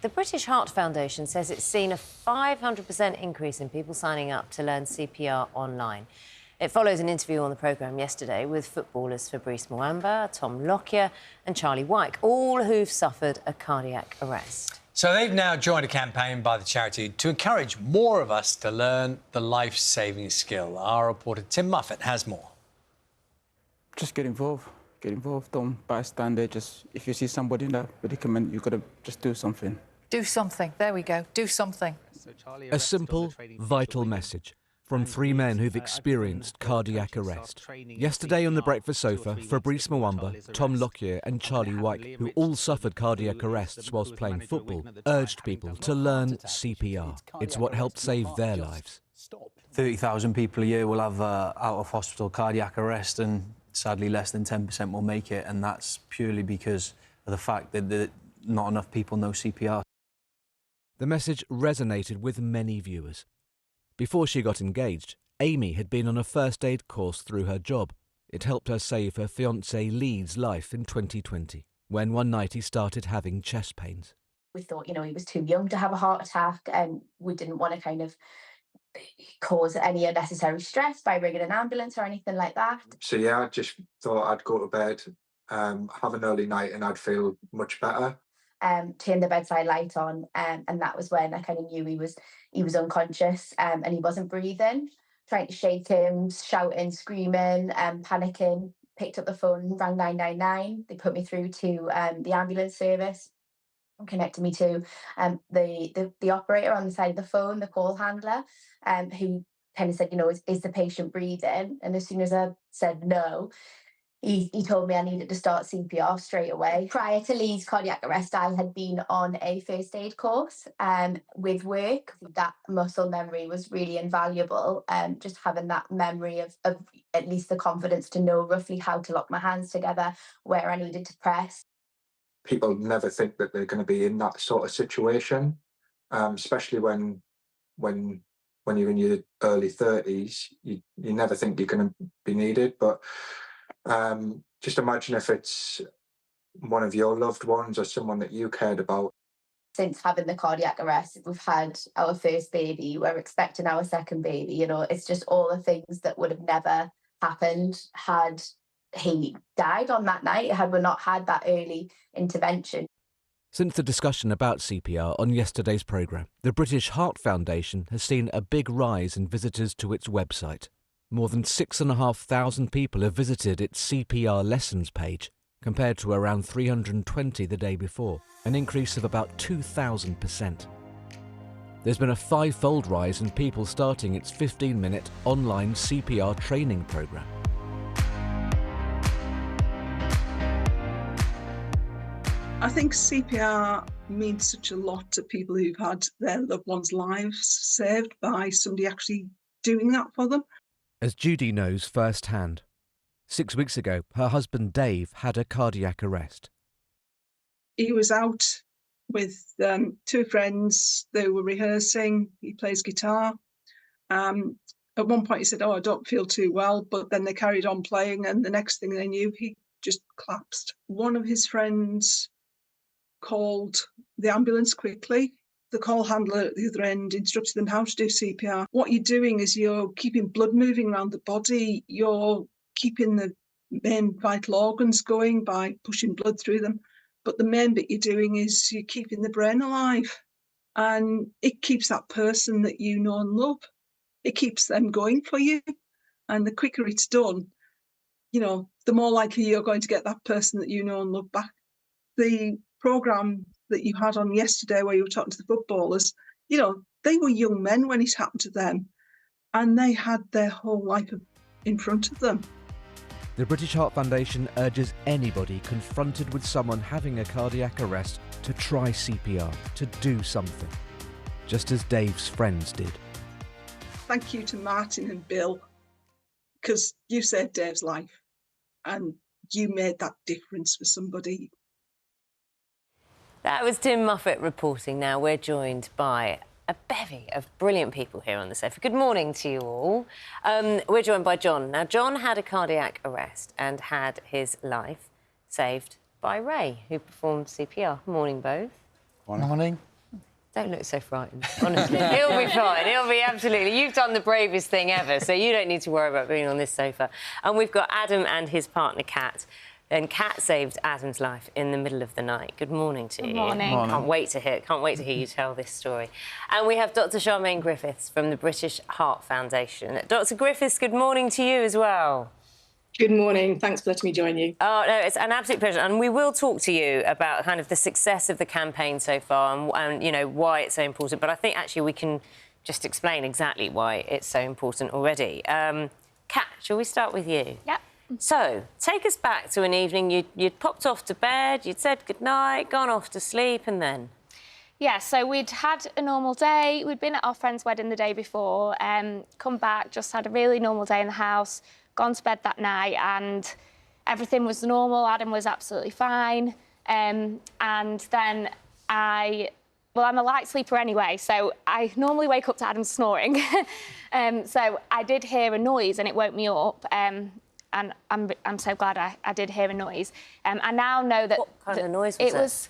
The British Heart Foundation says it's seen a 500% increase in people signing up to learn CPR online. It follows an interview on the programme yesterday with footballers Fabrice Muamba, Tom Lockyer and Charlie Wyke, all who've suffered a cardiac arrest. So they've now joined a campaign by the charity to encourage more of us to learn the life-saving skill. Our reporter Tim Muffet has more. Just get involved. Get involved. Don't bystander. Just if you see somebody in that predicament, you've got to just do something. Do something. There we go. Do something. A simple, vital message from three men who've experienced cardiac arrest. Yesterday on the breakfast sofa, Fabrice Muamba, Tom Lockyer and Charlie Wyke, who all suffered cardiac arrests whilst playing football, urged people to learn CPR. It's what helped save their lives. 30,000 people a year will have out-of-hospital cardiac arrest, and sadly less than 10% will make it, and that's purely because of the fact that not enough people know CPR. The message resonated with many viewers. Before she got engaged, Amy had been on a first aid course through her job. It helped her save her fiancé Lee's life in 2020, when one night he started having chest pains. We thought, he was too young to have a heart attack, and we didn't want to kind of cause any unnecessary stress by ringing an ambulance or anything like that. So yeah, I just thought I'd go to bed, have an early night, and I'd feel much better. Turned the bedside light on, and that was when I kind of knew he was unconscious, and he wasn't breathing. Trying to shake him, shouting, screaming, panicking. Picked up the phone, rang 999. They put me through to the ambulance service and connected me to the operator on the side of the phone, the call handler, who kind of said, is the patient breathing? And as soon as I said no, he told me I needed to start CPR straight away. Prior to Lee's cardiac arrest, I had been on a first aid course with work. That muscle memory was really invaluable. Just having that memory of at least the confidence to know roughly how to lock my hands together, where I needed to press. People never think that they're going to be in that sort of situation, especially when you're in your early 30s. You never think you're going to be needed, but just imagine if it's one of your loved ones or someone that you cared about. Since having the cardiac arrest, we've had our first baby, we're expecting our second baby. It's just all the things that would have never happened had he died on that night, had we not had that early intervention. Since the discussion about CPR on yesterday's programme, the British Heart Foundation has seen a big rise in visitors to its website. More than 6,500 people have visited its CPR lessons page, compared to around 320 the day before, an increase of about 2,000%. There's been a 5-fold rise in people starting its 15-minute online CPR training programme. I think CPR means such a lot to people who've had their loved ones' lives saved by somebody actually doing that for them. As Judy knows firsthand, 6 weeks ago, her husband Dave had a cardiac arrest. He was out with two friends. They were rehearsing. He plays guitar. At one point he said, I don't feel too well, but then they carried on playing, and the next thing they knew, he just collapsed. One of his friends called the ambulance quickly. The call handler at the other end instructed them how to do CPR. What you're doing is you're keeping blood moving around the body. You're keeping the main vital organs going by pushing blood through them. But the main bit you're doing is you're keeping the brain alive. And it keeps that person that you know and love. It keeps them going for you. And the quicker it's done, the more likely you're going to get that person that you know and love back. The programme that you had on yesterday where you were talking to the footballers, they were young men when it happened to them, and they had their whole life in front of them. The British Heart Foundation urges anybody confronted with someone having a cardiac arrest to try CPR, to do something, just as Dave's friends did. Thank you to Martin and Bill, because you saved Dave's life and you made that difference for somebody. That was Tim Muffet reporting. Now we're joined by a bevy of brilliant people here on the sofa. Good morning to you all. We're joined by John. Now, John had a cardiac arrest and had his life saved by Ray, who performed CPR. Morning, both. Morning. Don't look so frightened, honestly. He'll be fine. He'll be absolutely... You've done the bravest thing ever, so you don't need to worry about being on this sofa. And we've got Adam and his partner, Kat. And Kat saved Adam's life in the middle of the night. Good morning to you. Good morning. Can't wait to hear you tell this story. And we have Dr. Charmaine Griffiths from the British Heart Foundation. Dr. Griffiths, good morning to you as well. Good morning. Thanks for letting me join you. Oh, no, it's an absolute pleasure. And we will talk to you about kind of the success of the campaign so far and you know, why it's so important. But I think, actually, we can just explain exactly why it's so important already. Kat, shall we start with you? Yep. So, take us back to an evening. You'd popped off to bed, you'd said goodnight, gone off to sleep, and then? Yeah, so we'd had a normal day. We'd been at our friend's wedding the day before, come back, just had a really normal day in the house, gone to bed that night, and everything was normal. Adam was absolutely fine. And then well, I'm a light sleeper anyway, so I normally wake up to Adam snoring. So I did hear a noise and it woke me up. And I'm so glad I did hear a noise. I now know that... What kind of noise was it?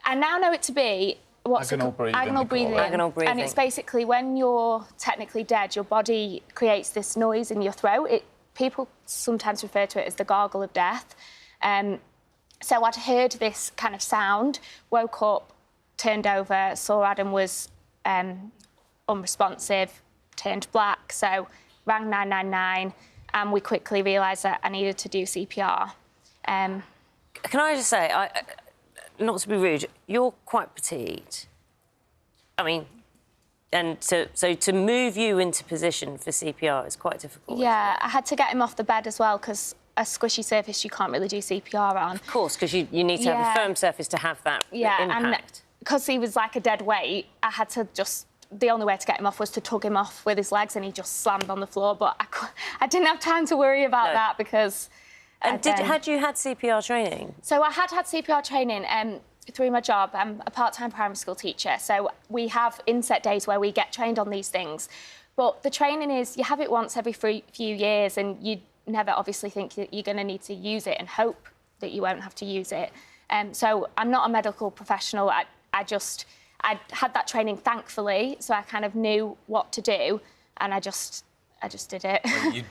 I now know it to be... Agonal breathing. Agonal breathing. And it's basically when you're technically dead, your body creates this noise in your throat. People sometimes refer to it as the gargle of death. So I'd heard this kind of sound, woke up, turned over, saw Adam was unresponsive, turned black, so rang 999, and we quickly realised that I needed to do CPR. Can I just say, not to be rude, you're quite petite. I mean, and so to move you into position for CPR is quite difficult. Yeah, I had to get him off the bed as well, because a squishy surface you can't really do CPR on. Of course, because you need to have a firm surface to have that impact. And because he was like a dead weight, I had to just... The only way to get him off was to tug him off with his legs, and he just slammed on the floor. But I didn't have time to worry about that because... And had you had CPR training? So I had CPR training through my job. I'm a part-time primary school teacher, so we have inset days where we get trained on these things. But the training is, you have it once every few years, and you never obviously think that you're going to need to use it and hope that you won't have to use it. So I'm not a medical professional. I had that training, thankfully, so I kind of knew what to do, and I just did it. Well, you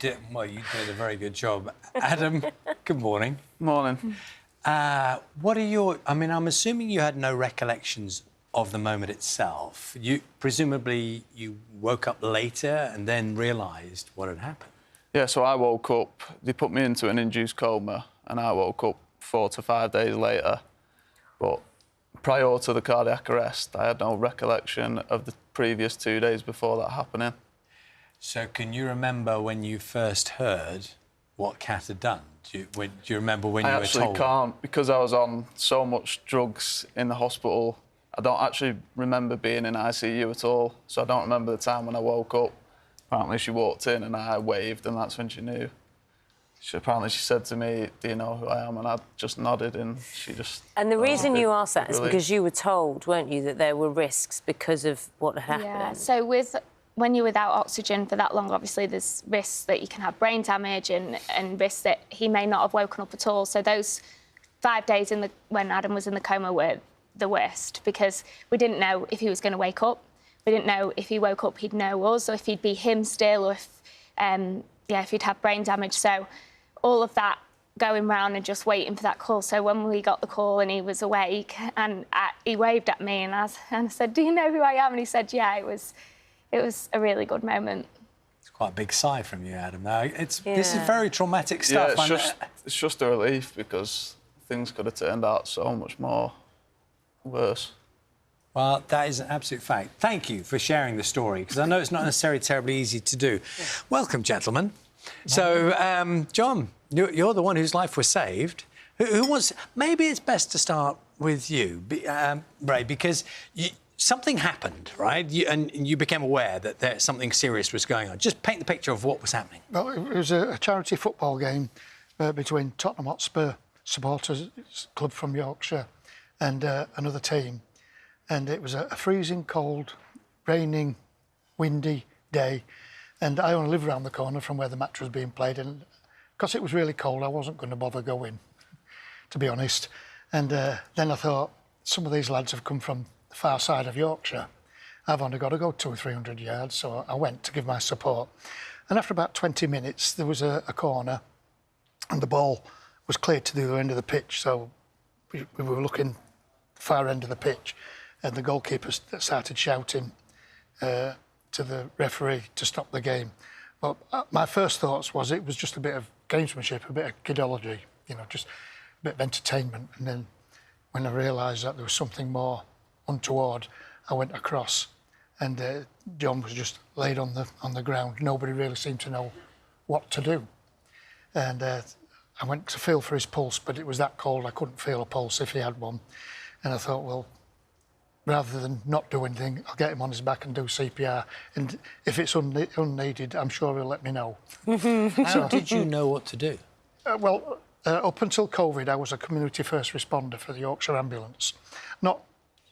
did a very good job. Adam, good morning. Morning. What are your... I mean, I'm assuming you had no recollections of the moment itself. Presumably, you woke up later and then realised what had happened. Yeah, so I woke up, they put me into an induced coma, and I woke up 4 to 5 days later. But prior to the cardiac arrest, I had no recollection of the previous 2 days before that happening. So can you remember when you first heard what Kat had done? Do you remember when you were told? I actually can't, because I was on so much drugs in the hospital. I don't actually remember being in ICU at all, so I don't remember the time when I woke up. Apparently she walked in and I waved, and that's when she knew. Apparently she said to me, "Do you know who I am?" And I just nodded, and she just... And the reason you asked that is because you were told, weren't you, that there were risks because of what had happened? Yeah, so when you're without oxygen for that long, obviously there's risks that you can have brain damage and risks that he may not have woken up at all. So those 5 days when Adam was in the coma were the worst, because we didn't know if he was going to wake up. We didn't know if he woke up he'd know us, or if he'd be him still, or if he'd have brain damage. So all of that going round and just waiting for that call. So when we got the call and he was awake, and he waved at me, and I said, "Do you know who I am?" And he said, "Yeah." It was a really good moment. It's quite a big sigh from you, Adam. Now, this is very traumatic stuff. Yeah, it's just a relief, because things could have turned out so much more worse. Well, that is an absolute fact. Thank you for sharing the story, because I know it's not necessarily terribly easy to do. Yeah. Welcome, gentlemen. So, John, you're the one whose life was saved. Who wants... Maybe it's best to start with you, Ray, because something happened, right? And you became aware that something serious was going on. Just paint the picture of what was happening. Well, it was a charity football game between Tottenham Hotspur supporters club from Yorkshire and another team. And it was a freezing cold, raining, windy day. And I only live around the corner from where the match was being played. And because it was really cold, I wasn't going to bother going, to be honest. And then I thought, some of these lads have come from far side of Yorkshire. I've only got to go 200 or 300 yards, so I went to give my support. And after about 20 minutes, there was a corner, and the ball was cleared to the other end of the pitch. So we were looking far end of the pitch, and the goalkeeper started shouting to the referee to stop the game. But my first thoughts was it was just a bit of gamesmanship, a bit of kidology, just a bit of entertainment. And then when I realised that there was something more untoward, I went across, and John was just laid on the ground. Nobody really seemed to know what to do. And I went to feel for his pulse, but it was that cold I couldn't feel a pulse if he had one. And I thought, well, rather than not do anything, I'll get him on his back and do CPR. And if it's unneeded, I'm sure he'll let me know. How did you know what to do? Up until COVID, I was a community first responder for the Yorkshire Ambulance. I'm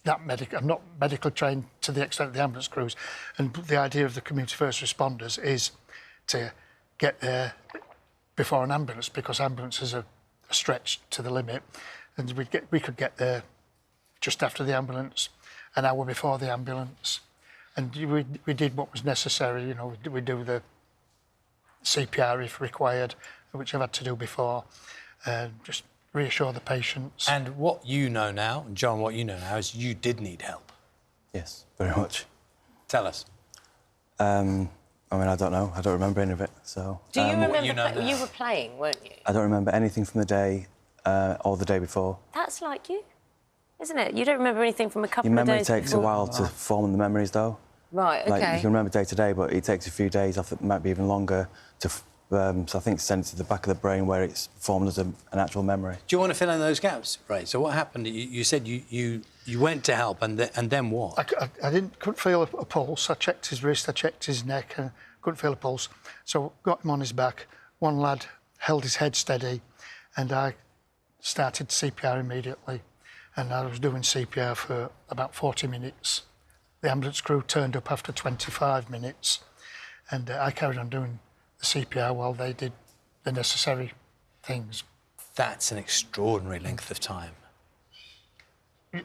not medically trained to the extent of the ambulance crews. And the idea of the community first responders is to get there before an ambulance, because ambulances are stretched to the limit, and we could get there just after the ambulance, an hour before the ambulance, and we did what was necessary. We do the CPR if required, which I've had to do before, just reassure the patients. And what you know now, and John, what you know now is you did need help. Yes, very much. Tell us. I don't know. I don't remember any of it. So. Do you remember? You were playing, weren't you? I don't remember anything from the day or the day before. That's like you, isn't it? You don't remember anything from a couple of days. Your memory takes before. a while to form the memories, though. Right. Okay. Like, you can remember day to day, but it takes a few days. I think it might be even longer to. So I think send it to the back of the brain where it's formed as an actual memory. Do you want to fill in those gaps, Ray? So what happened? You said you went to help, and then what? I couldn't feel a pulse. I checked his wrist, I checked his neck, and couldn't feel a pulse. So got him on his back. One lad held his head steady, and I started CPR immediately. And I was doing CPR for about 40 minutes. The ambulance crew turned up after 25 minutes, and I carried on doing the CPR while they did the necessary things. That's an extraordinary length of time.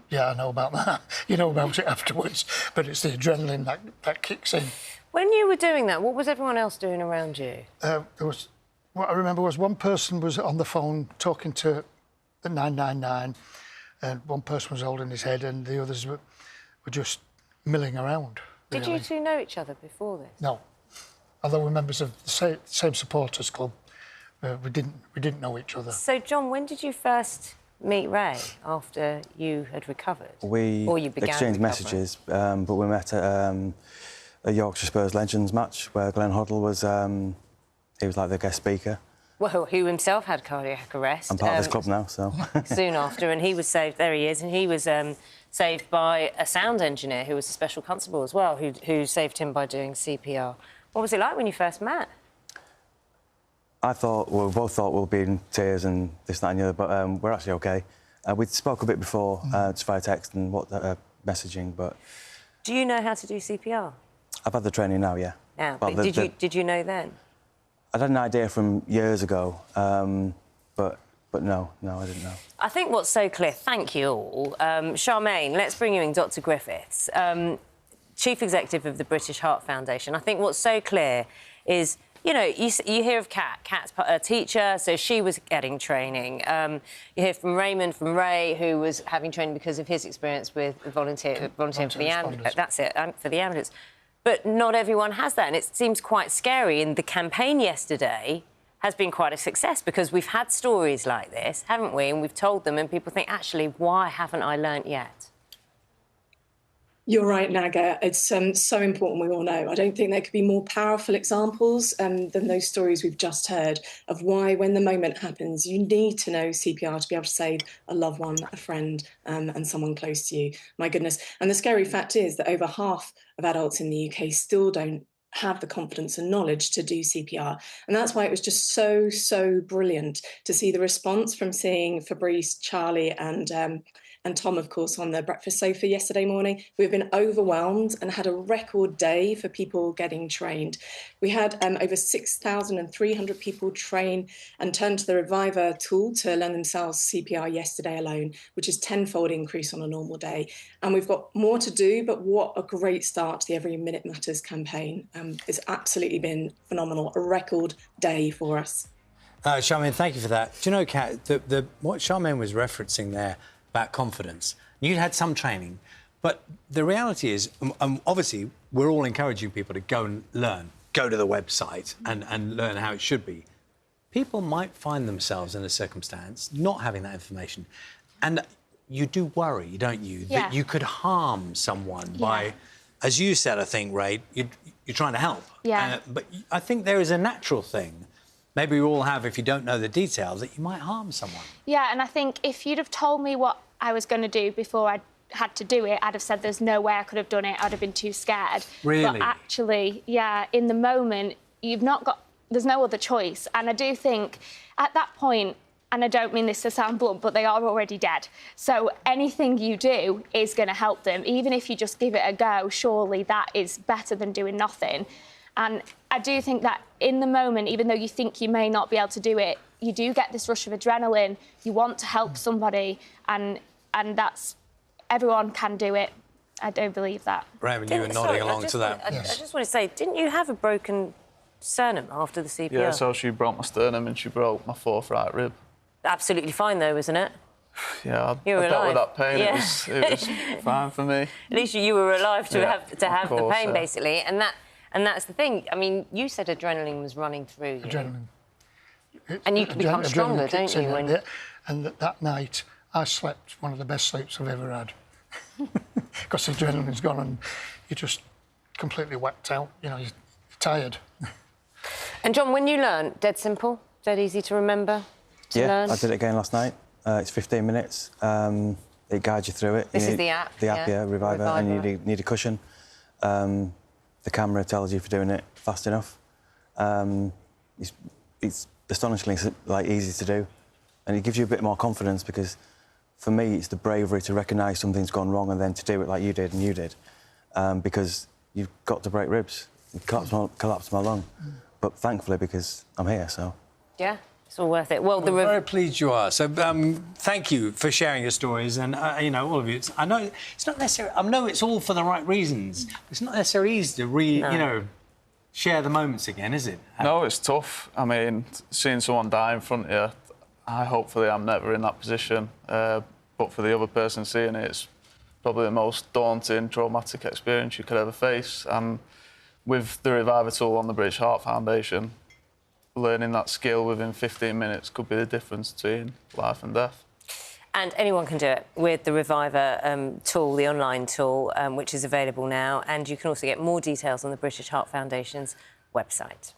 Yeah, I know about that. You know about it afterwards, but it's the adrenaline that kicks in. When you were doing that, what was everyone else doing around you? What I remember was one person was on the phone talking to the 999, and one person was holding his head, and the others were just milling around. Did you two know each other before this? No. Although we're members of the same supporters club, we didn't know each other. So, John, when did you first meet Ray after you had recovered? We exchanged messages, but we met at a Yorkshire Spurs Legends match where Glenn Hoddle was, he was like the guest speaker. Well, who himself had cardiac arrest. I'm part of this club now, so... soon after, and he was saved, there he is, and he was saved by a sound engineer who was a special constable as well, who saved him by doing CPR. What was it like when you first met? We both thought we'll be in tears and this, that and the other, but we're actually OK. We spoke a bit before, just via text and messaging, but... Do you know how to do CPR? I've had the training now, yeah. Now, but did you know then? I'd had an idea from years ago, but no, I didn't know. I think what's so clear, thank you all. Charmaine, let's bring you in, Dr Griffiths, Chief Executive of the British Heart Foundation. I think what's so clear is, you know, you hear of Kat. Kat's a teacher, so she was getting training. You hear from Raymond, from Ray, who was having training because of his experience with volunteering for the ambulance. That's it, for the ambulance. But not everyone has that, and it seems quite scary. And the campaign yesterday has been quite a success because we've had stories like this, haven't we? And we've told them, and people think, actually, why haven't I learnt yet? You're right, Naga. It's so important, we all know. I don't think there could be more powerful examples than those stories we've just heard of why, when the moment happens, you need to know CPR to be able to save a loved one, a friend, and someone close to you. My goodness. And the scary fact is that over half of adults in the UK still don't have the confidence and knowledge to do CPR. And that's why it was just so brilliant to see the response from seeing Fabrice, Charlie and and Tom, of course, on the breakfast sofa yesterday morning. We've been overwhelmed and had a record day for people getting trained. We had over 6,300 people train and turn to the Reviver tool to learn themselves CPR yesterday alone, which is 10-fold increase on a normal day. And we've got more to do, but what a great start to the Every Minute Matters campaign. It's absolutely been phenomenal, a record day for us. Charmaine, thank you for that. Do you know, Kat, what Charmaine was referencing there about confidence, you'd had some training, but the reality is, obviously, we're all encouraging people to go and learn, go to the website and learn how it should be. People might find themselves in a circumstance not having that information. And you do worry, don't you, that you could harm someone by, as you said, I think, Ray, you're trying to help. Yeah. But I think there is a natural thing, maybe we all have, if you don't know the details, that you might harm someone. Yeah, and I think if you'd have told me what I was going to do before I had to do it, I'd have said there's no way I could have done it. I'd have been too scared. Really? But actually, yeah, in the moment, there's no other choice. And I do think at that point, and I don't mean this to sound blunt, but they are already dead. So anything you do is going to help them. Even if you just give it a go, surely that is better than doing nothing. And I do think that in the moment, even though you think you may not be able to do it, you do get this rush of adrenaline. You want to help somebody, and that's... everyone can do it. I do believe that. Raymond, you were nodding along to that. I just want to say, didn't you have a broken sternum after the CPR? Yeah, so she broke my sternum and she broke my fourth right rib. Absolutely fine, though, isn't it? Yeah, You were I dealt with alive. that pain. Yeah. It was fine for me. At least you were alive to have the course, pain, basically, and that's the thing. I mean, you said adrenaline was running through you. Adrenaline. And you can become stronger, don't you? And that night, I slept one of the best sleeps I've ever had. Because the adrenaline's gone and you're just completely whacked out. You know, you're tired. And John, when you learn, dead simple, dead easy to remember to learn? I did it again last night. It's 15 minutes. It guides you through it. This is the app? The app, yeah, Reviver. And you need a cushion. The camera tells you if you're doing it fast enough. It's astonishingly easy to do, and it gives you a bit more confidence because, for me, it's the bravery to recognise something's gone wrong and then to do it like you did and you did, because you've got to break ribs, you collapse my lung, but thankfully because I'm here, so yeah. It's all worth it. Well, we're very pleased you are. So, thank you for sharing your stories, and you know, all of you. I know it's not necessarily. I know it's all for the right reasons. It's not necessarily easy to you know, share the moments again, is it? No, it's tough. I mean, seeing someone die in front of you, hopefully I'm never in that position. But for the other person seeing it, it's probably the most daunting, traumatic experience you could ever face. And with the Reviver tool on the British Heart Foundation, learning that skill within 15 minutes could be the difference between life and death. And anyone can do it with the Reviver tool, the online tool, which is available now. And you can also get more details on the British Heart Foundation's website.